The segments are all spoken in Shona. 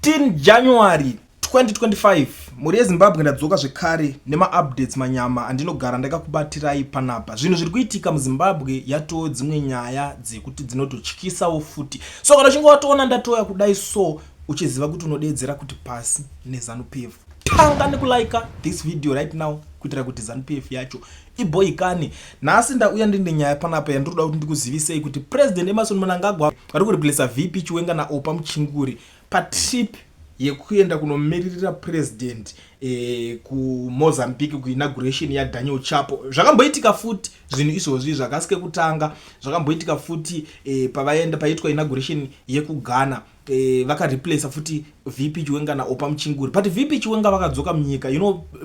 15 January 2025 muri yeZimbabwe ndadzoka zvekare nema-updates manyama andinogara ndakakubatirai panapa. Zvinhu zviri kuitika muZimbabwe yatoo dzimwe nyaya dzekuti dzinototyisawo futi. So kana uchinge watoona ndatoya kudai so uchiziva kuti unodedzera kuti pasi neZANU-PF. Tanga nekulaika this video right now kuitira kuti ZANU-PF yacho iboyikane. Nhasi ndauya ndine nyaya panapa yandinoda kuti ndikuzivisei kuti President Emmerson Mnangagwa ari kureplace VP Chiwenga naOpa Muchinguri patrip yekuenda kunomiririra president kuMozambique kuinauguration yaDaniel Chapo. Zvakamboitika futi zvinhu izvozvi zvakasike kutanga, zvakamboitika futi pavaenda paitwa inauguration yekuGhana vakareplace futi VP Chiwenga naOpa Muchinguri. But VP Chiwenga vakadzoka munyika,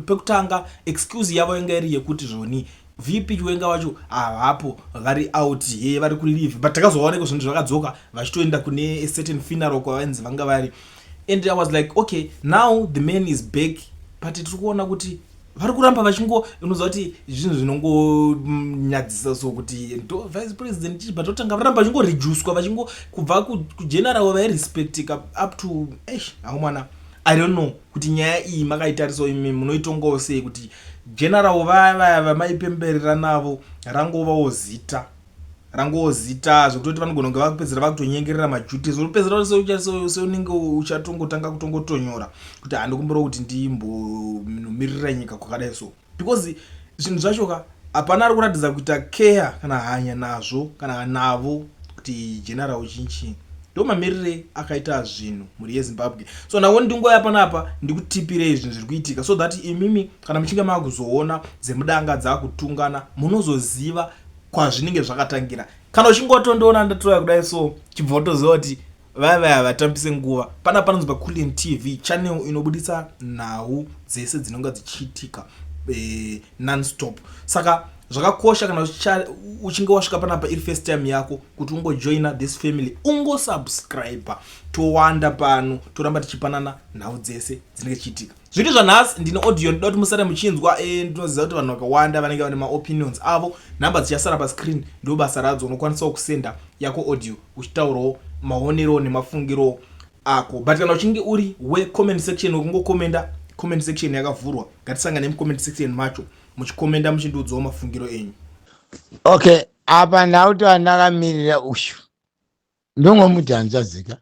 pekutanga excuse yavo yanga iri yekuti zvoni VP Chiwenga wacho hapo vari out vari kuleave, but takazoona zvinhu zvakadzoka vachitoenda kune a certain funeral kwavanzi vanga vari. And I was like, okay, now the man is back. But tiri kuona kuti vari kuramba vachingo unoziva kuti zvinhu zvinongonyadzisa so kuti ndo vice president chichi, but totanga varamba vachingoreducwa vachingo kubva kugeneral vairespectika up to mwana I don't know kuti nyaya iyi makaitariso imi munoitongawo sei kuti general vaya vamaipemberera navo rangovawo zita zvekutoti vanogona kunge vakupedzera vakutonyengerera majuti zvinopedzera seunenge uchatongotanga kutongotonyora kuti handikumbura kuti ndimbonomiririra nyika kwakadai so, because zvinhu zvacho hapana ari kuratidza kuita care kana hanya nazvo kana navo kuti general uchinchi ndo mamirire akaita zvinhu muri yeZimbabwe. So nawo ndingoya panapa ndikutipirei zvinhu zviri kuitika so that imimi kana muchinge makuzoona dzemudanga dzakutungana munozoziva kwazvinenge zvakatangira. Kana uchingotondoona ndatoya kudai so chibva utoziva kuti vaya vatambise nguva pana panonzi paCoolin TV channel inobudisa nhau dzese dzinonga dzichiitika non-stop. Saka zvakakosha kana uchinge wasvika panapa iri first time yako kuti ungojoina this family, ungosubscribe towanda pano toramba tichipanana nhau dzese dzinenge chiitika. Zviri zvanhasi ndine audio ndoda kuti musare muchinzwa ndinoziva kuti vanhu vakawanda vanenge vane maopinions avo. Nhamba dzichasara pascreen ndo basa radzo, unokwanisawo kusenda yako audio uchitaurawo maonero nemafungiro ako. But kana uchinge uri comment section ukungokomenda, comment section yakavhurwa, ngatisangane mucomment section macho muchikomenda muchindiudzawo mafungiro enyu. Okay, apa ndauti andakamirira ushu ndongomuti hanzvazika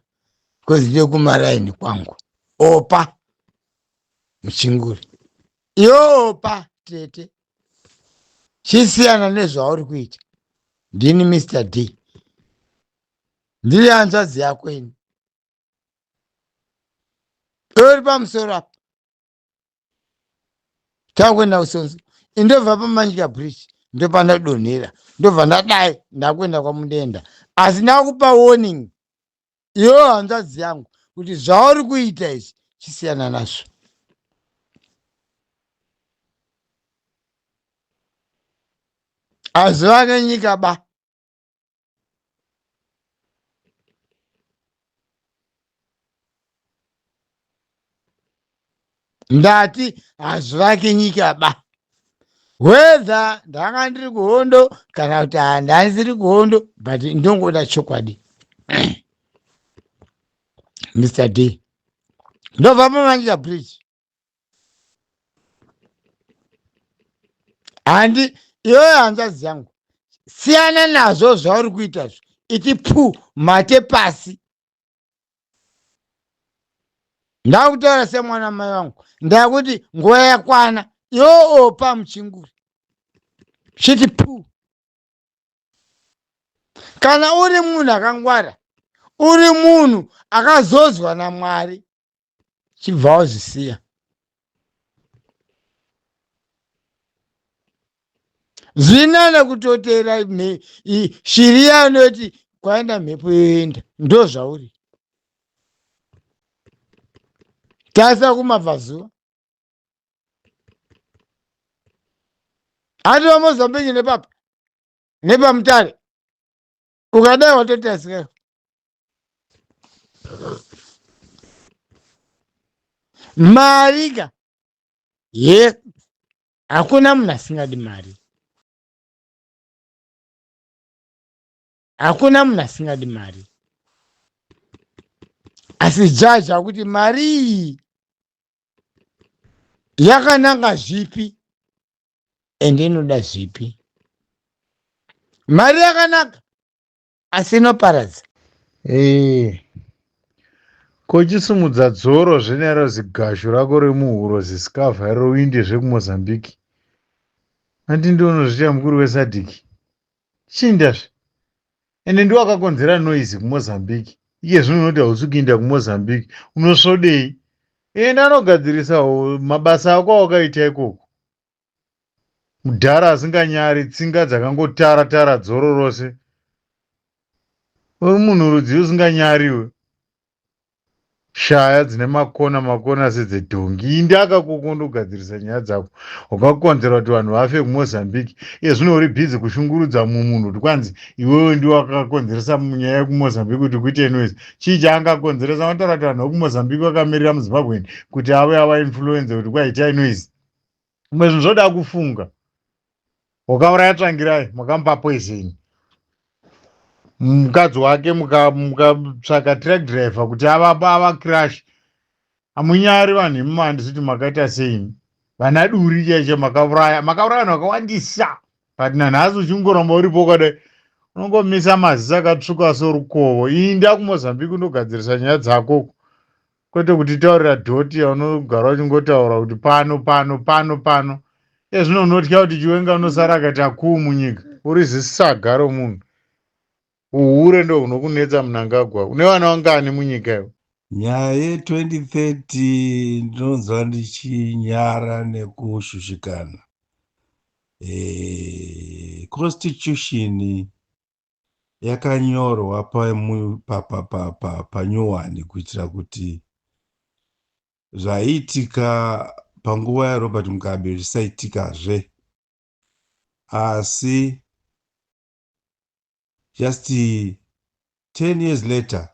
because ndekumaraini kwangu Opa Muchinguri. Opa tete chisiyana nezvauri kuita. Ndini Mr. D, ndiri hanzvadzi yako ini uri pamusoro apa takuenda kusonzo indobva paManjika Bridge ndopandadonhera ndobva ndadai ndakuenda kwaMudenda, asi ndakupa warning iwo hanzvadzi yangu kuti zvauri kuita izvi chisiyana nazvo. Aziva nenyika ba ndati hazvivake nyika ba, whether ndanga ndiri kuhondo kana kuti handisiri kuhondo, but ndongoda chokwadi. Mr. D, ndobva paManjika Bridge handi iwe hanzvadzi yangu siyana nazvo zvauri kuita zvo, iti mate pasi. Ndakutaura semwana mai vangu ndakuti nguva yakwana iwe Opa Muchinguri chiti kana uri munhu akangwara, uri munhu akazozwa naMwari, chibva wazvisiya. Zvinane kutotera shiri yanoti kwaenda mhepo yoenda, ndo zvauri. Tasa kumabvazuva hati vaMozambique nepapa nepaMutare ukadai watotasika. Marika hakuna munhu asingadi mari, hakuna munhu asingadi mari. asi jaji akuti mari iyi yakananga zvipi ende inoda zvipi. Mari yakanaka asi inoparadza. kochisimudza dzoro zvenero zigasho rako remuhuro zisikavha rowindi zvekumozambiki. Andi ndionozviita mukuru wesadhiki chindazve ende ndiwo akakonzera noisi kumozambiki. Iye zvino unoti hausi kuinda kumozambiki unosvodei? Enda anogadzirisawo mabasa ako awakaita ikoko. Mudhara asinganyari, tsinga dzakangotara-tara dzoro rose. Uri munhu rudzi usinganyariwe. Shaya dzine makona sedzedhongi. Indi akakokondogadzirisa nyaya dzako. Wakakonzera kuti vanhu vafe kumozambiki. Iye zvino uri bhizi kushungurudza munhu kuti kwanzi iwewe ndiwe wakakonzeresa nyaya yekumozambiki kuti kuite noise. Chii chaangakonzeresa? Anotaura kuti vanhu vekumozambiki vakamirira muzimbabweni kuti ave ava influence kuti kwaitai noise. Zvimwe zvinhu zvoda kufunga. Wakauraya Tsvangirai makamupa poison. Mukadzi wake mukatsvaka track driver kuti ava crash. Hamunyari vanhu imumandi kuti makaita sei. Vana duri chaiche makauraya vanhu vakawandisa. But nanhasi uchingoramba uripo kadai unongomisa maziso akatsvuka sorukovo. Inda kumozambiki undogadzirisa nyaya dzako. Kwete kuti taurira dhoti yaunogara uchingotaura kuti pano. Zvino unotya kuti chiwenga unosara akati akuu munyika. Uri zisaga romunhu. Uhure ndo hunokunetsa Mnangagwa. Une vana vangani munyika iyo? Nyaya ye2030 ndinonzwa ndichinyara nekushushikana. Constitution yakanyorwa panyuwani kuitira kuti zvaiitika panguva yaRobert Mugabe zvisaitikazve. Asi just 10 years later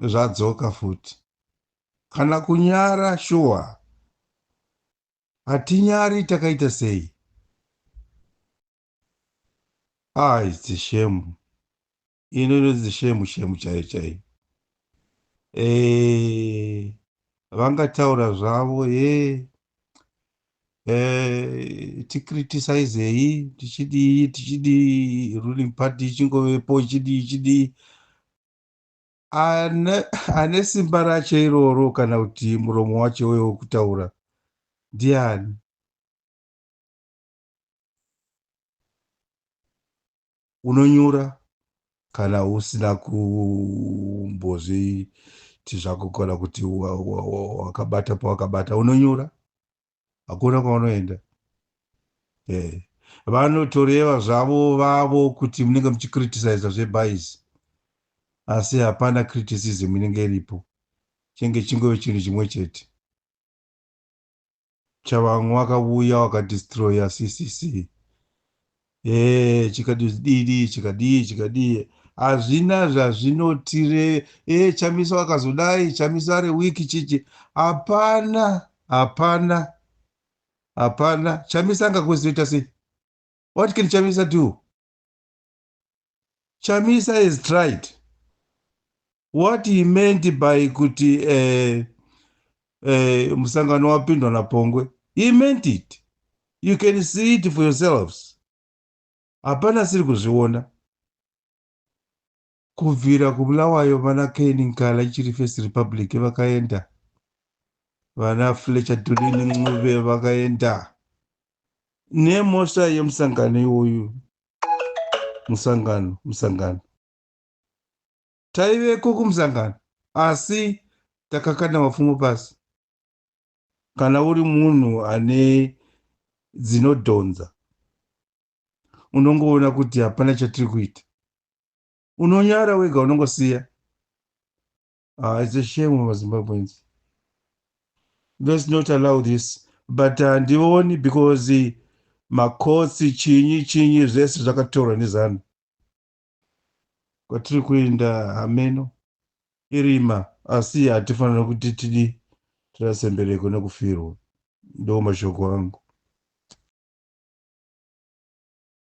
zvadzoka futi. Kana kunyara shuwa hatinyari takaita sei. It's a shame. It's a shame chai. Vangataura zvavo tikritisizei tichidi ruling party ichingovepo ichidi ane simba racho iroro kana kuti muromo wacho wekutaura ndiani? Unonyura kana usina kumbozviti zvako kana kuti wakabata pawakabata unonyura, hakuna kwaunoenda. Vanotoreva zvavo vavo kuti munenge muchikritisiza zvebhaisi, asi hapana criticism inenge iripo. Chingove chinhu chimwe chete. Chavamwe wakauya wakadestroya CCC. Chikadii. Hazvina zvazvinotire Chamisa wakazodai, Chamisa ari wiki chichi. Hapana. Chamisa angakuzoita sei? What can Chamisa do? Chamisa has tried. What he meant by kuti musangano wapindwa naPongwe, he meant it. You can see it for yourselves. Hapana siri kuzviona. Kubvira kumulawayo vana Ken Nkala ichiri First Republic vakaenda. Vana Fletcher Dulini Ncube vakaenda. Nemosha yemusangano iwoyu. Musangano. Taiveko kumusangano. Asi takakanda mafumo pasi. Kana uri munhu ane dzinodhonza, unongoona kuti hapana chatiri kuita. Unonyara wega unongosiya. It's a shame of Zimbabweans. Let's not allow this. But ndioni because makotsi chinyi zvese zvakatorwa nezano. Kwatiri kuenda hameno irima, asi hatifanira kuti tirasembereko nekufirwa. Ndo mashoko angu.